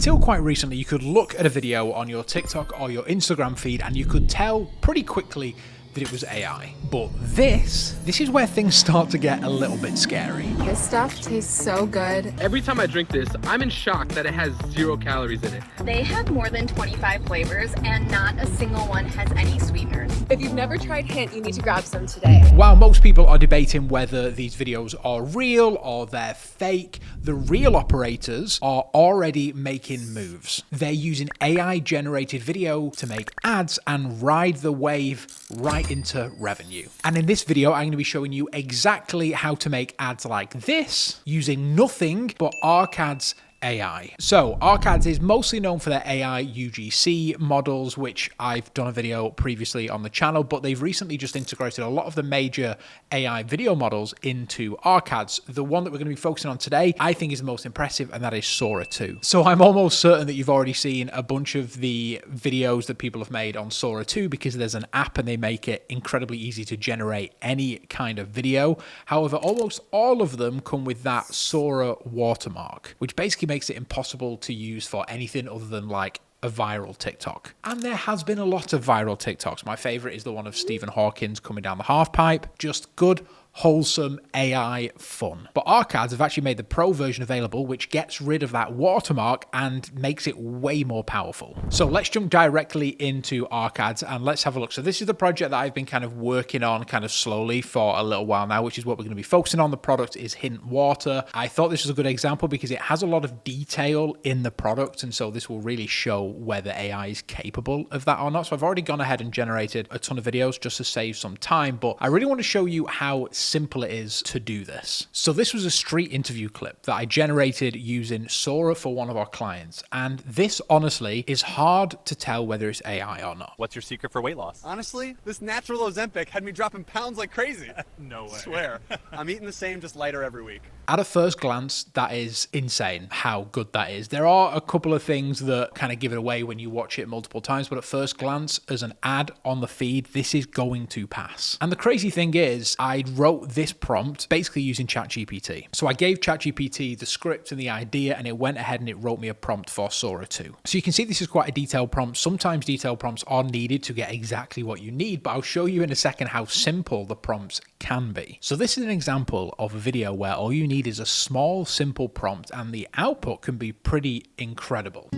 Until quite recently, you could look at a video on your TikTok or your Instagram feed and you could tell pretty quickly that it was AI. But this is where things start to get a little bit scary. This stuff tastes so good. Every time I drink this, I'm in shock that it has 0 calories in it. They have more than 25 flavors and not a single one has any sweeteners. If you've never tried Hint, you need to grab some today. While most people are debating whether these videos are real or they're fake, the real operators are already making moves. They're using AI-generated video to make ads and ride the wave right into revenue. And in this video, I'm going to be showing you exactly how to make ads like this using nothing but Arcads AI. So Arcads is mostly known for their AI UGC models, which I've done a video previously on the channel, but they've recently just integrated a lot of the major AI video models into Arcads. The one that we're going to be focusing on today, I think is the most impressive, and that is Sora 2. So I'm almost certain that you've already seen a bunch of the videos that people have made on Sora 2 because there's an app and they make it incredibly easy to generate any kind of video. However, almost all of them come with that Sora watermark, which basically makes it impossible to use for anything other than like a viral TikTok. And there has been a lot of viral TikToks. My favorite is the one of Stephen Hawkins coming down the half pipe. Just good, wholesome AI fun. But Arcads have actually made the pro version available, which gets rid of that watermark and makes it way more powerful. So let's jump directly into Arcads and let's have a look. So this is the project that I've been kind of working on kind of slowly for a little while now, which is what we're going to be focusing on. The product is Hint Water. I thought this was a good example because it has a lot of detail in the product, and so this will really show whether AI is capable of that or not. So I've already gone ahead and generated a ton of videos just to save some time, but I really want to show you how simple it is to do this. So this was a street interview clip that I generated using Sora for one of our clients, and this honestly is hard to tell whether it's AI or not. What's your secret for weight loss? Honestly, this natural Ozempic had me dropping pounds like crazy. No way. Swear. I'm eating the same, just lighter every week. At a first glance, that is insane how good that is. There are a couple of things that kind of give it away when you watch it multiple times, but at first glance, as an ad on the feed, this is going to pass. And the crazy thing is, I wrote this prompt basically using ChatGPT. So I gave ChatGPT the script and the idea, and it went ahead and it wrote me a prompt for Sora 2. So you can see this is quite a detailed prompt. Sometimes detailed prompts are needed to get exactly what you need, but I'll show you in a second how simple the prompts can be. So this is an example of a video where all you need is a small, simple prompt, and the output can be pretty incredible.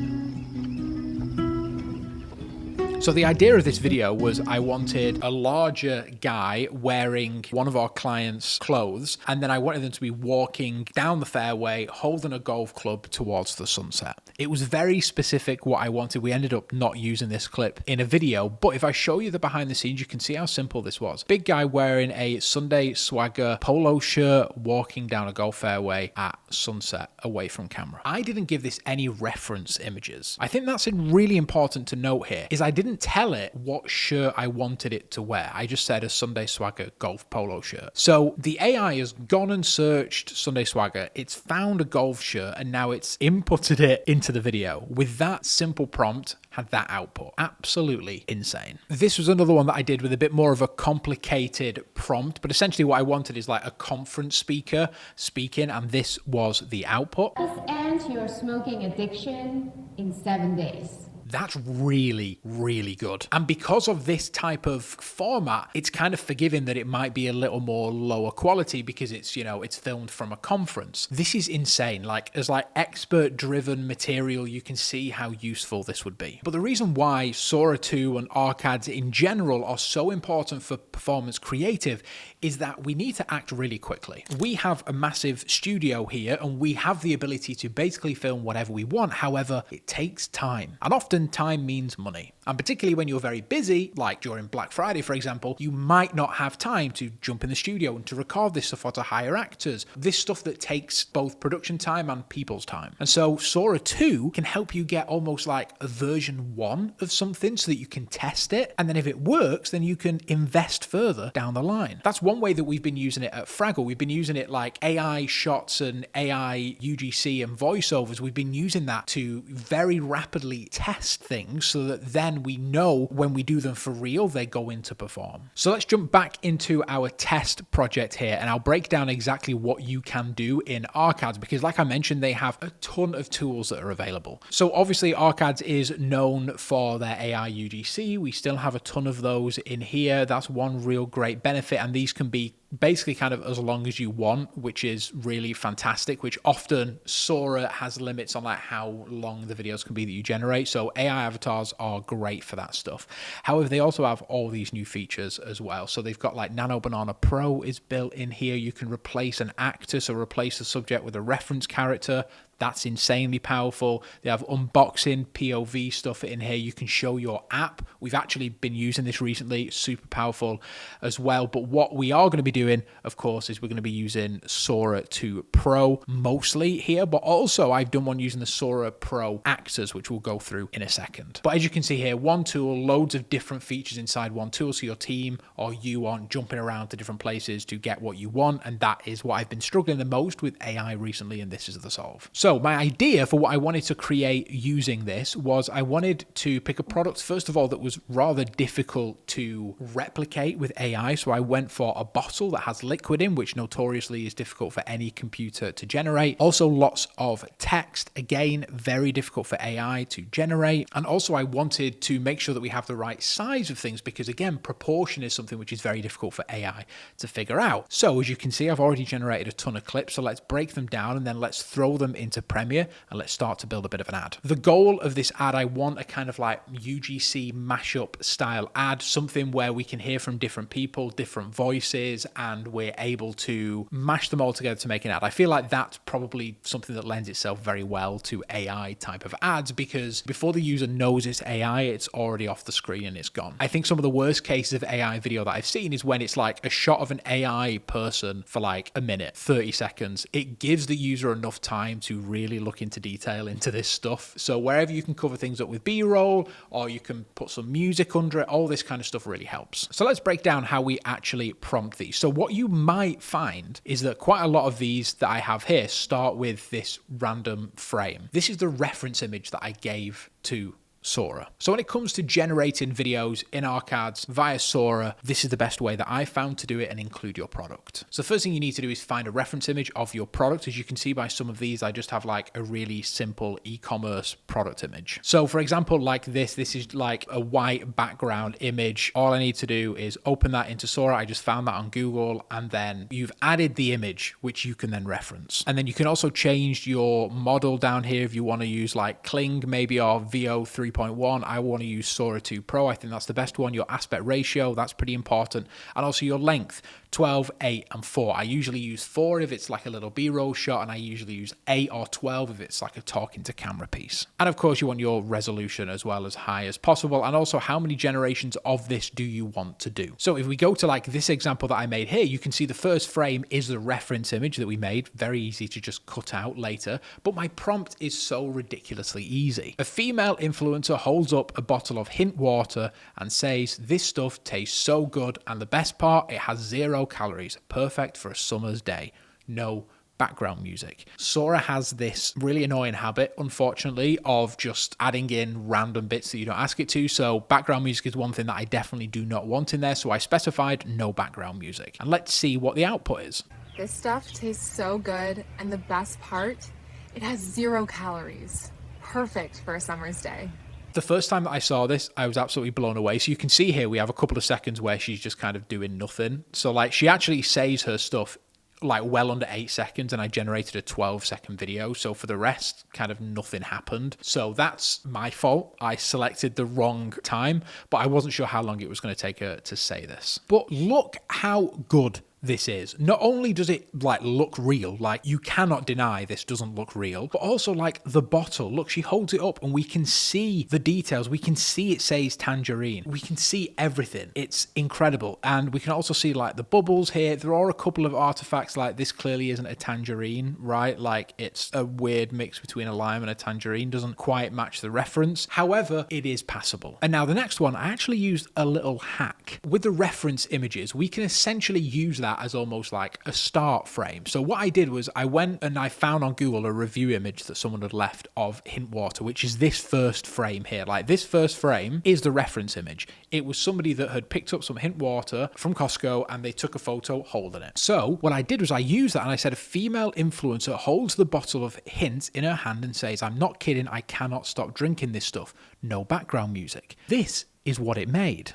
So the idea of this video was I wanted a larger guy wearing one of our clients' clothes, and then I wanted them to be walking down the fairway holding a golf club towards the sunset. It was very specific what I wanted. We ended up not using this clip in a video, but if I show you the behind the scenes, you can see how simple this was. Big guy wearing a Sunday Swagger polo shirt walking down a golf fairway at sunset away from camera. I didn't give this any reference images. I think that's really important to note here, is I didn't tell it what shirt I wanted it to wear. I just said a Sunday Swagger golf polo shirt. So the AI has gone and searched Sunday Swagger, it's found a golf shirt, and now it's inputted it into the video. With that simple prompt, had that output. Absolutely insane. This was another one that I did with a bit more of a complicated prompt, but essentially what I wanted is like a conference speaker speaking, and this was the output. Just end your smoking addiction in 7 days. That's really, really good. And because of this type of format, it's kind of forgiving that it might be a little more lower quality because it's, you know, it's filmed from a conference. This is insane. Like, as like expert driven material, you can see how useful this would be. But the reason why Sora 2 and Arcads in general are so important for performance creative is that we need to act really quickly. We have a massive studio here and we have the ability to basically film whatever we want. However, it takes time, and often time means money. And particularly when you're very busy, like during Black Friday, for example, you might not have time to jump in the studio and to record this stuff or to hire actors. This stuff that takes both production time and people's time. And so Sora 2 can help you get almost like a version 1 of something so that you can test it. And then if it works, then you can invest further down the line. That's one one way that we've been using it at Fraggle, we've been using it like AI shots and AI UGC and voiceovers. We've been using that to very rapidly test things so that then we know when we do them for real, they go into perform. So let's jump back into our test project here, and I'll break down exactly what you can do in Arcads, because like I mentioned, they have a ton of tools that are available. So obviously Arcads is known for their AI UGC. We still have a ton of those in here. That's one real great benefit, and these can be basically kind of as long as you want, which is really fantastic, which often Sora has limits on like how long the videos can be that you generate. So AI avatars are great for that stuff. However, they also have all these new features as well. So they've got like Nano Banana Pro is built in here. You can replace an actor, so replace the subject with a reference character. That's insanely powerful. They have unboxing POV stuff in here. You can show your app. We've actually been using this recently. Super powerful as well. But what we are going to be doing, of course, is we're going to be using Sora 2 Pro mostly here. But also I've done one using the Sora Pro actors, which we'll go through in a second. But as you can see here, one tool, loads of different features inside one tool. So your team or you aren't jumping around to different places to get what you want. And that is what I've been struggling the most with AI recently. And this is the solve. So my idea for what I wanted to create using this was I wanted to pick a product, first of all, that was rather difficult to replicate with AI. So I went for a bottle that has liquid in, which notoriously is difficult for any computer to generate. Also lots of text, again, very difficult for AI to generate. And also I wanted to make sure that we have the right size of things because, again, proportion is something which is very difficult for AI to figure out. So as you can see, I've already generated a ton of clips. So let's break them down and then let's throw them into Premiere and let's start to build a bit of an ad. The goal of this ad, I want a kind of like UGC mashup style ad, something where we can hear from different people, different voices, and we're able to mash them all together to make an ad. I feel like that's probably something that lends itself very well to AI type of ads because before the user knows it's AI, it's already off the screen and it's gone. I think some of the worst cases of AI video that I've seen is when it's like a shot of an AI person for like a minute, 30 seconds. It gives the user enough time to really look into detail into this stuff. So wherever you can cover things up with B-roll or you can put some music under it, all this kind of stuff really helps. So let's break down how we actually prompt these. So what you might find is that quite a lot of these that I have here start with this random frame. This is the reference image that I gave to Sora. So when it comes to generating videos in Arcads via Sora, this is the best way that I found to do it and include your product. So the first thing you need to do is find a reference image of your product. As you can see by some of these, I just have like a really simple e-commerce product image. So for example, like this is like a white background image. All I need to do is open that into Sora. I just found that on Google, and then you've added the image, which you can then reference. And then you can also change your model down here if you want to use like Kling maybe or VO 3.1. I want to use Sora 2 Pro. I think that's the best one. Your aspect ratio, that's pretty important. And also your length, 12, 8, and 4. I usually use 4 if it's like a little B-roll shot, and I usually use 8 or 12 if it's like a talking to camera piece. And of course, you want your resolution as well as high as possible. And also, how many generations of this do you want to do? So if we go to like this example that I made here, you can see the first frame is the reference image that we made. Very easy to just cut out later. But my prompt is so ridiculously easy. A female influencer holds up a bottle of hint water and says, "This stuff tastes so good, and the best part, it has 0 calories, perfect for a summer's day. No background music." Sora has this really annoying habit, unfortunately, of just adding in random bits that you don't ask it to. So background music is one thing that I definitely do not want in there. So I specified no background music. And let's see what the output is. This stuff tastes so good, and the best part, it has 0 calories. Perfect for a summer's day. The first time that I saw this, I was absolutely blown away. So you can see here, we have a couple of seconds where she's just kind of doing nothing. So like she actually says her stuff like well under 8 seconds, and I generated a 12-second video. So for the rest, kind of nothing happened. So that's my fault. I selected the wrong time, but I wasn't sure how long it was going to take her to say this. But look how good this is. Not only does it like look real, like you cannot deny this doesn't look real, but also like the bottle, look, she holds it up and we can see the details. We can see it says tangerine. We can see everything. It's incredible. And we can also see like the bubbles here. There are a couple of artifacts like this clearly isn't a tangerine, right? Like it's a weird mix between a lime and a tangerine. Doesn't quite match the reference. However, it is passable. And now the next one, I actually used a little hack. With the reference images, we can essentially use that as almost like a start frame. So what I did was I went and I found on Google a review image that someone had left of hint water, which is this first frame here. Like this first frame is the reference image. It was somebody that had picked up some hint water from Costco and they took a photo holding it. So what I did was I used that and I said a female influencer holds the bottle of hint in her hand and says, "I'm not kidding, I cannot stop drinking this stuff. No background music." This is what it made.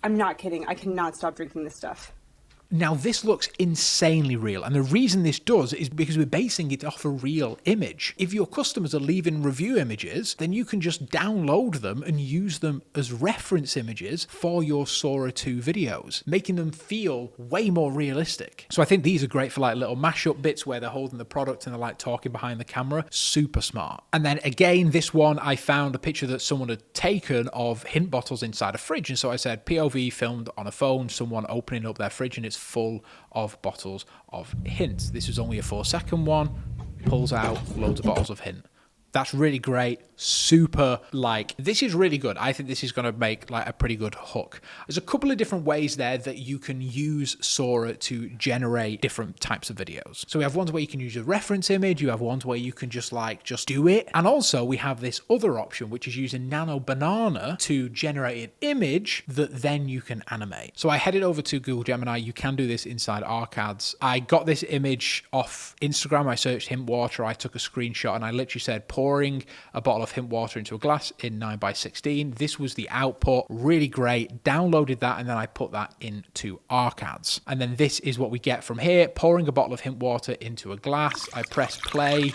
I'm not kidding. I cannot stop drinking this stuff. Now, this looks insanely real, and the reason this does is because we're basing it off a real image. If your customers are leaving review images, then you can just download them and use them as reference images for your Sora 2 videos, making them feel way more realistic. So I think these are great for like little mashup bits where they're holding the product and they're like talking behind the camera. Super smart. And then again, this one, I found a picture that someone had taken of hint bottles inside a fridge. And so I said, POV filmed on a phone, someone opening up their fridge and it's full of bottles of hint. This was only a 4-second one. Pulls out loads of bottles of hint. That's really great. Super, like, this is really good. I think this is going to make like a pretty good hook. There's a couple of different ways there that you can use Sora to generate different types of videos. So we have ones where you can use a reference image. You have ones where you can just do it. And also we have this other option, which is using Nano Banana to generate an image that then you can animate. So I headed over to Google Gemini. You can do this inside Arcads. I got this image off Instagram. I searched hint water. I took a screenshot and I literally said, pouring a bottle of hint water into a glass in 9:16. This was the output. Really great. Downloaded that and then I put that into Arcads. And then this is what we get from here. Pouring a bottle of hint water into a glass. I press play.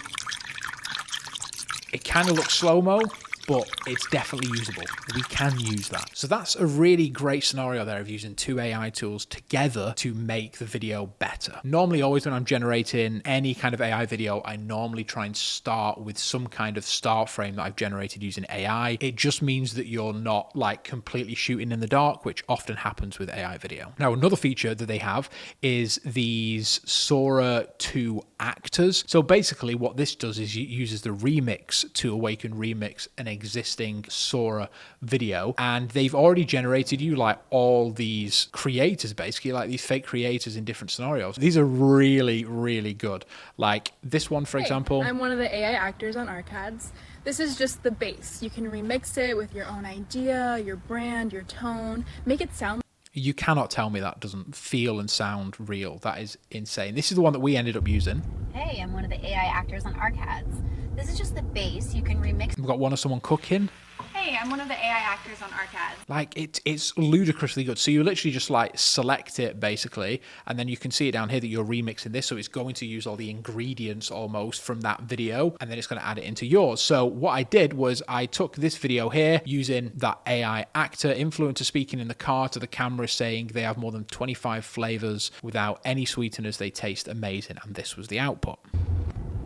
It kind of looks slow-mo, but it's definitely usable. We can use that. So that's a really great scenario there of using two AI tools together to make the video better. Normally, always when I'm generating any kind of AI video, I normally try and start with some kind of start frame that I've generated using AI. It just means that you're not like completely shooting in the dark, which often happens with AI video. Now, another feature that they have is these Sora 2 actors. So basically what this does is it uses the remix to awaken remix an existing Sora video, and they've already generated you like all these creators, basically like these fake creators in different scenarios. These are really, really good. Like this one, for example. I'm one of the AI actors on Arcads. This is just the base. You can remix it with your own idea, your brand, your tone, make it sound. You cannot tell me that doesn't feel and sound real. That is insane. This is the one that we ended up using. Hey, I'm one of the AI actors on Arcads. This is just the base. You can remix. We've got one of someone cooking. Hey, I'm one of the AI actors on Arcads. Like it's ludicrously good. So you literally just like select it basically, and then you can see it down here that you're remixing this. So it's going to use all the ingredients almost from that video, and then it's going to add it into yours. So what I did was I took this video here using that AI actor influencer speaking in the car to the camera saying they have more than 25 flavors without any sweeteners. They taste amazing. And this was the output.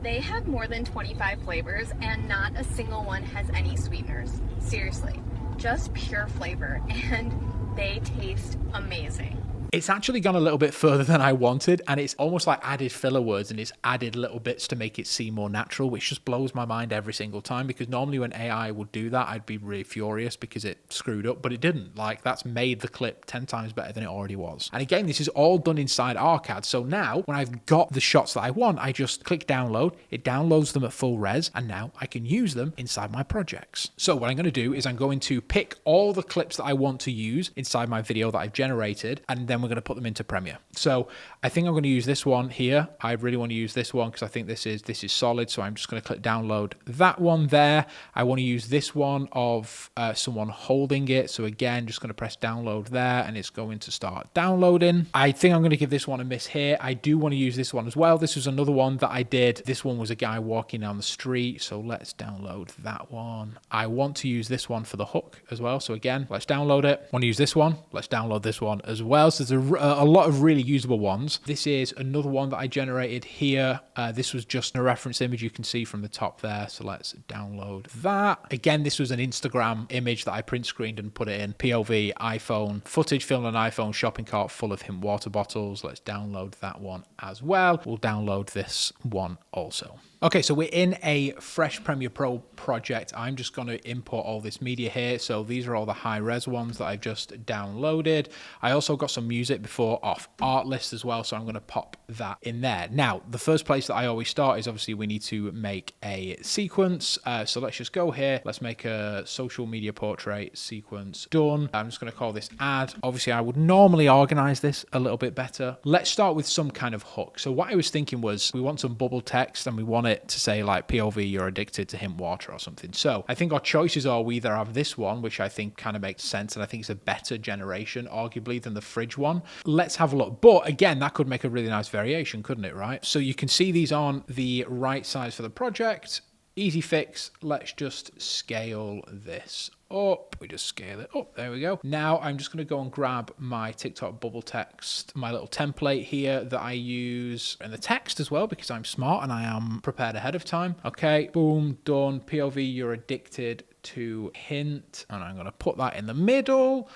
They have more than 25 flavors and not a single one has any sweeteners. Seriously, just pure flavor, and they taste amazing. It's actually gone a little bit further than I wanted, and it's almost like added filler words and it's added little bits to make it seem more natural, which just blows my mind every single time, because normally when AI would do that, I'd be really furious because it screwed up, but it didn't. Like, that's made the clip 10 times better than it already was. And again, this is all done inside Arcads. So now when I've got the shots that I want, I just click download, it downloads them at full res, and now I can use them inside my projects. So what I'm going to do is I'm going to pick all the clips that I want to use inside my video that I've generated, and then we're going to put them into Premiere. So I think I'm going to use this one here. I really want to use this one because I think this is solid. So I'm just going to click download that one there. I want to use this one of someone holding it. So again, just going to press download there and it's going to start downloading. I think I'm going to give this one a miss here. I do want to use this one as well. This was another one that I did. This one was a guy walking down the street. So let's download that one. I want to use this one for the hook as well. So again, let's download it. Want to use this one? Let's download this one as well. So there's a lot of really usable ones. This is another one that I generated here. This was just a reference image you can see from the top there. So let's download that. Again, this was an Instagram image that I print screened and put it in. POV, iPhone, footage filmed on iPhone, shopping cart full of hint water bottles. Let's download that one as well. We'll download this one also. Okay, so we're in a fresh Premiere Pro project. I'm just going to import all this media here. So these are all the high-res ones that I've just downloaded. I also got some music before off Artlist as well, so I'm going to pop that in there. Now, the first place that I always start is obviously we need to make a sequence. So let's just go here. Let's make a social media portrait sequence. Done. I'm just going to call this ad. Obviously, I would normally organize this a little bit better. Let's start with some kind of hook. So what I was thinking was we want some bubble text and we want it to say like POV, you're addicted to hint water or something. So I think our choices are we either have this one, which I think kind of makes sense and I think it's a better generation arguably than the fridge one. Let's have a look. But again, that could make a really nice variation, couldn't it, right? So you can see these on the right size for the project. Easy fix. Let's just scale this up. We just scale it up. There we go. Now I'm just going to go and grab my TikTok bubble text, my little template here that I use in the text as well because I'm smart and I am prepared ahead of time. Okay, boom, done. POV, you're addicted to hint. And I'm going to put that in the middle.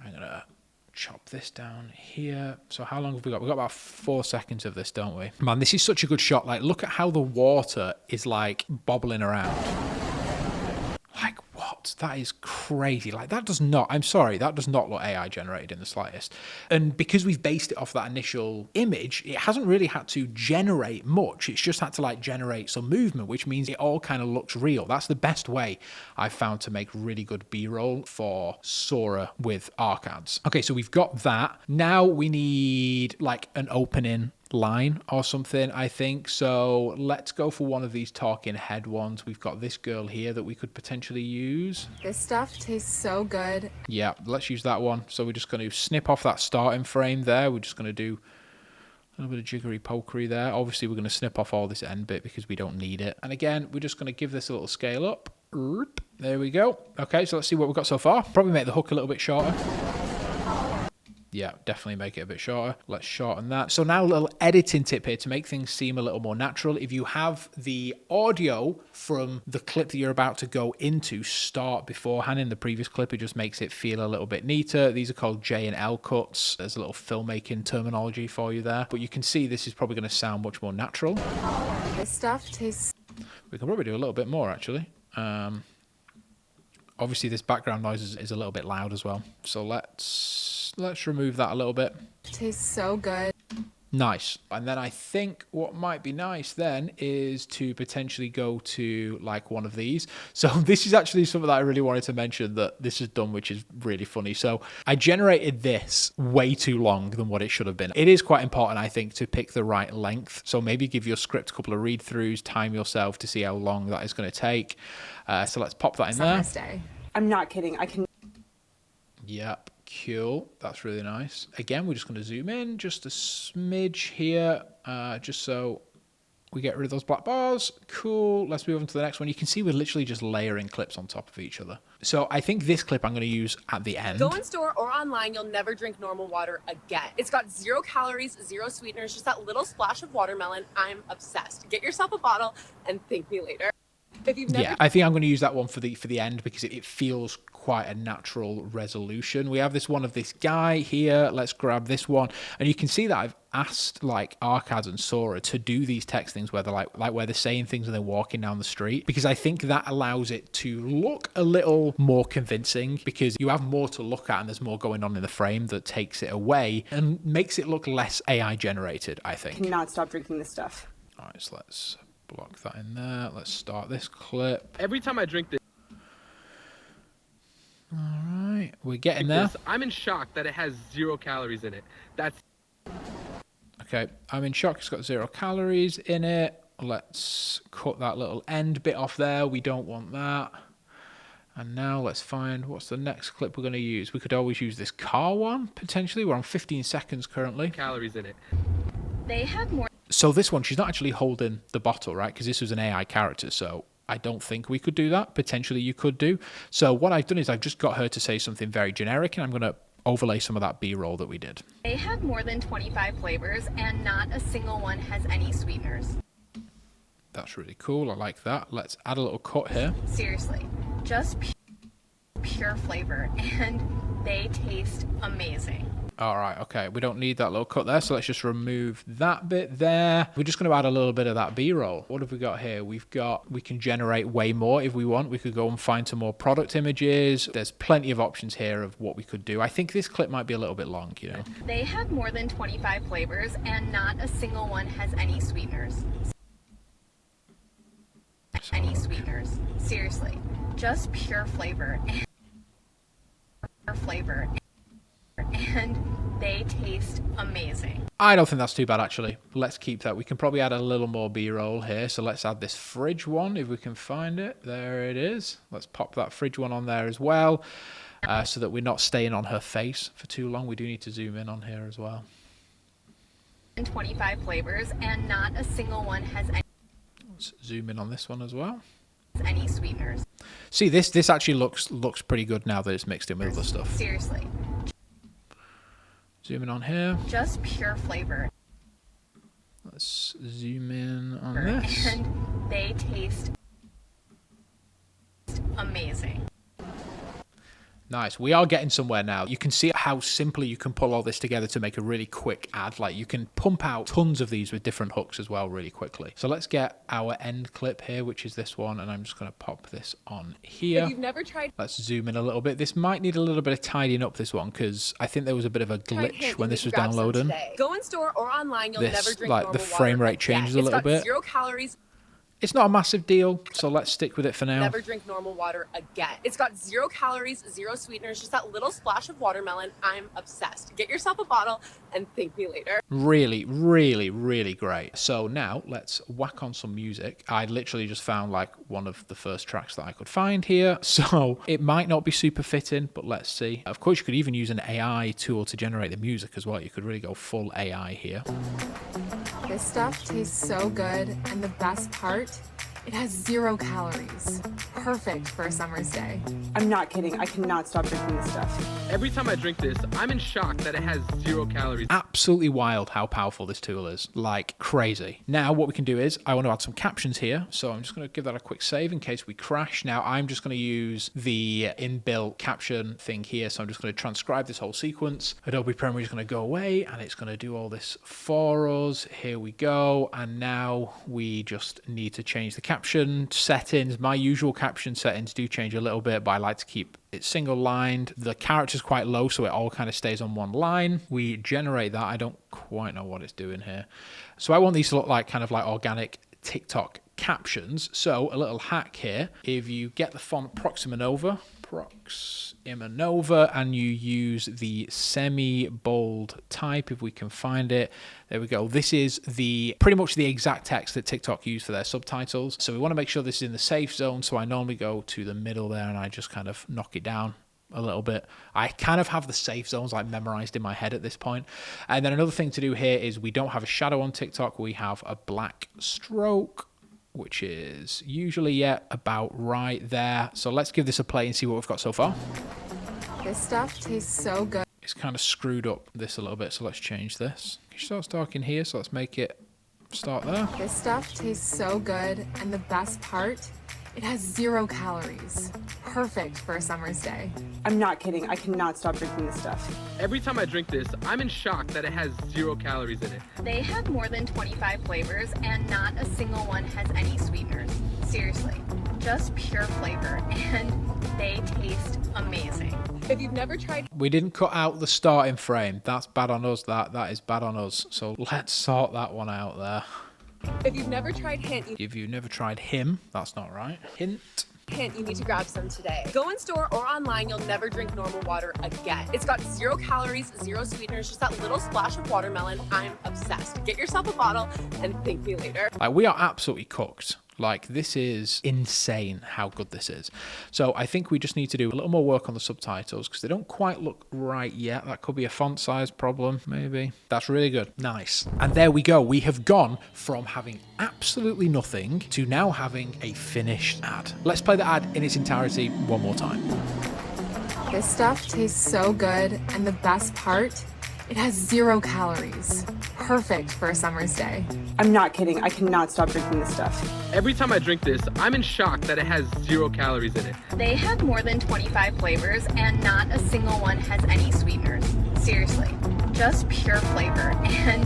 I'm going to chop this down here. So how long have we got? We've got about 4 seconds of this, don't we? Man, this is such a good shot. Like, look at how the water is like bobbling around. Like, what? That is crazy. Like, that does not, I'm sorry, that does not look AI generated in the slightest. And because we've based it off that initial image, it hasn't really had to generate much. It's just had to like generate some movement, which means it all kind of looks real. That's the best way I've found to make really good B-roll for Sora with Arcads. Okay, so we've got that. Now we need like an opening line or something, I think. So let's go for one of these talking head ones. We've got this girl here that we could potentially use. This stuff tastes so good. Yeah, let's use that one. So we're just going to snip off that starting frame there. We're just going to do a little bit of jiggery pokery there. Obviously, we're going to snip off all this end bit because we don't need it. And again, we're just going to give this a little scale up. There we go. Okay, so let's see what we've got so far. Probably make the hook a little bit shorter. Yeah, definitely make it a bit shorter. Let's shorten that. So now a little editing tip here to make things seem a little more natural. If you have the audio from the clip that you're about to go into start beforehand in the previous clip, it just makes it feel a little bit neater. These are called J and L cuts. There's a little filmmaking terminology for you there. But you can see this is probably going to sound much more natural. This stuff tastes... We can probably do a little bit more, actually. Obviously, this background noise is a little bit loud as well. So let's remove that a little bit. Tastes so good. Nice. And then I think what might be nice then is to potentially go to like one of these. So this is actually something that I really wanted to mention that this is done, which is really funny. So I generated this way too long than what it should have been. It is quite important, I think, to pick the right length. So maybe give your script a couple of read-throughs, time yourself to see how long that is going to take. So let's pop that in there. Summer's Day. I'm not kidding. I can... Yep. Cool. That's really nice. Again, we're just going to zoom in just a smidge here, just so we get rid of those black bars. Cool. Let's move on to the next one. You can see we're literally just layering clips on top of each other. So I think this clip I'm going to use at the end. Go in store or online, you'll never drink normal water again. It's got 0 calories, 0 sweeteners, just that little splash of watermelon. I'm obsessed. Get yourself a bottle and thank me later. If you've never... Yeah, I think I'm going to use that one for the end because it feels quite a natural resolution. We have this one of this guy here. Let's grab this one. And you can see that I've asked like Arcads and Sora to do these text things where they're like where they're saying things and they're walking down the street, because I think that allows it to look a little more convincing because you have more to look at and there's more going on in the frame that takes it away and makes it look less AI generated, I think. Cannot stop drinking this stuff. All right, so let's block that in there. Let's start this clip. Every time I drink this, all right, we're getting there. I'm in shock that it has 0 calories in it. That's okay. I'm in shock. It's got 0 calories in it. Let's cut that little end bit off there. We don't want that. And now let's find what's the next clip we're going to use. We could always use this car one potentially. We're on 15 seconds currently. calories in it. They have more. So this one, she's not actually holding the bottle, right? Because this was an AI character, so I don't think we could do that. Potentially you could do. So what I've done is I've just got her to say something very generic, and I'm going to overlay some of that B-roll that we did. They have more than 25 flavors and not a single one has any sweeteners. That's really cool. I like that. Let's add a little cut here. Seriously, just pure flavor, and they taste amazing. All right, okay. We don't need that little cut there, so let's just remove that bit there. We're just going to add a little bit of that B-roll. What have we got here? We can generate way more if we want. We could go and find some more product images. There's plenty of options here of what we could do. I think this clip might be a little bit long, you know. They have more than 25 flavors, and not a single one has any sweeteners. Any sweeteners. Seriously, just pure flavor. And they taste amazing. I don't think that's too bad, actually. Let's keep that. We can probably add a little more B-roll here. So let's add this fridge one if we can find it. There it is. Let's pop that fridge one on there as well, so that we're not staying on her face for too long. We do need to zoom in on here as well. 25 flavors, and not a single one has any. Let's zoom in on this one as well. Any sweeteners. See, this actually looks pretty good now that it's mixed in with other stuff. Seriously. Zoom in on here. Just pure flavor. Let's zoom in on this. And they taste amazing. Nice. We are getting somewhere now. You can see how simply you can pull all this together to make a really quick ad. Like, you can pump out tons of these with different hooks as well really quickly. So let's get our end clip here, which is this one, and I'm just going to pop this on here. If you've never tried, let's zoom in a little bit. This might need a little bit of tidying up, this one, because I think there was a bit of a glitch when this was downloading. Go in store or online, you'll never drink like normal the frame water rate changes a again. little bit. It's got 0 calories. It's not a massive deal, so let's stick with it for now. Never drink normal water again. It's got 0 calories, 0 sweeteners, just that little splash of watermelon. I'm obsessed. Get yourself a bottle and thank me later. Really, really, really great. So now let's whack on some music. I literally just found like one of the first tracks that I could find here. So it might not be super fitting, but let's see. Of course, you could even use an AI tool to generate the music as well. You could really go full AI here. This stuff tastes so good, and the best part, it has 0 calories. Perfect for a summer's day. I'm not kidding. I cannot stop drinking this stuff. Every time I drink this, I'm in shock that it has 0 calories. Absolutely wild how powerful this tool is. Like crazy. Now what we can do is, I want to add some captions here. So I'm just going to give that a quick save in case we crash. Now I'm just going to use the inbuilt caption thing here. So I'm just going to transcribe this whole sequence. Adobe Premiere is going to go away and it's going to do all this for us. Here we go. And now we just need to change the caption settings. My usual caption settings do change a little bit, but I like to keep it single lined. The character's quite low, so it all kind of stays on one line. We generate that. I don't quite know what it's doing here. So I want these to look like kind of like organic TikTok captions. So a little hack here, if you get the font Proxima Nova, and you use the semi-bold type, if we can find it. There we go. This is pretty much the exact text that TikTok use for their subtitles. So we want to make sure this is in the safe zone. So I normally go to the middle there and I just kind of knock it down a little bit. I kind of have the safe zones like memorized in my head at this point. And then another thing to do here is we don't have a shadow on TikTok. We have a black stroke, which is usually about right there. So let's give this a play and see what we've got so far. This stuff tastes so good. It's kind of screwed up this a little bit, so let's change this. It starts dark in here, so let's make it start there. This stuff tastes so good, and the best part, it has 0 calories. Perfect for a summer's day. I'm not kidding. I cannot stop drinking this stuff. Every time I drink this, I'm in shock that it has 0 calories in it. They have more than 25 flavors, and not a single one has any sweeteners. Seriously, just pure flavor, and they taste amazing. If you've never tried, We didn't cut out the starting frame. That's bad on us. That is bad on us. So let's sort that one out there. if you've never tried hint, If you've never tried him, that's not right. Hint. you need to grab some today. Go in store or online, you'll never drink normal water again. It's got 0 calories, 0 sweeteners, just that little splash of watermelon. I'm obsessed. Get yourself a bottle and thank me later. Like, we are absolutely cooked. Like, this is insane how good this is. So I think we just need to do a little more work on the subtitles because they don't quite look right yet. That could be a font size problem, maybe. That's really good. Nice. And there we go. We have gone from having absolutely nothing to now having a finished ad. Let's play the ad in its entirety one more time. This stuff tastes so good, and the best part, it has 0 calories. Perfect for a summer's day. I'm not kidding. I cannot stop drinking this stuff. Every time I drink this, I'm in shock that it has 0 calories in it. They have more than 25 flavors, and not a single one has any sweeteners. Seriously, just pure flavor, and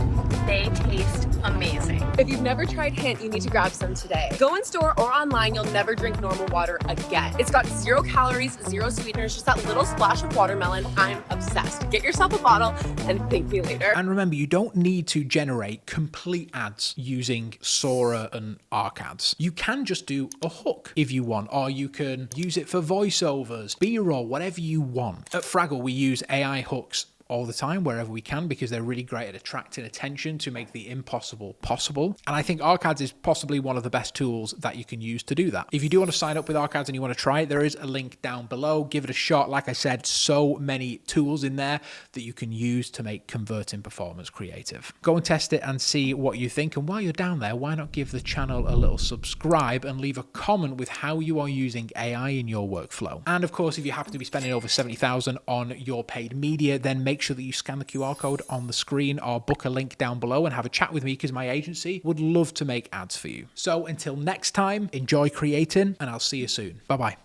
they taste amazing. If you've never tried Hint, you need to grab some today. Go in store or online, you'll never drink normal water again. It's got 0 calories, 0 sweeteners, just that little splash of watermelon. I'm obsessed. Get yourself a bottle and thank me later. And remember, you don't need to generate complete ads using Sora and Arcads. You can just do a hook if you want, or you can use it for voiceovers, B-roll, whatever you want. At Fraggle, we use AI hooks all the time wherever we can because they're really great at attracting attention to make the impossible possible. And I think Arcads is possibly one of the best tools that you can use to do that. If you do want to sign up with Arcads and you want to try it, there is a link down below. Give it a shot. Like I said, so many tools in there that you can use to make converting performance creative. Go and test it and see what you think. And while you're down there, why not give the channel a little subscribe and leave a comment with how you are using AI in your workflow. And of course, if you happen to be spending over 70,000 on your paid media, then make sure that you scan the QR code on the screen or book a link down below and have a chat with me because my agency would love to make ads for you. So until next time, enjoy creating and I'll see you soon. Bye-bye.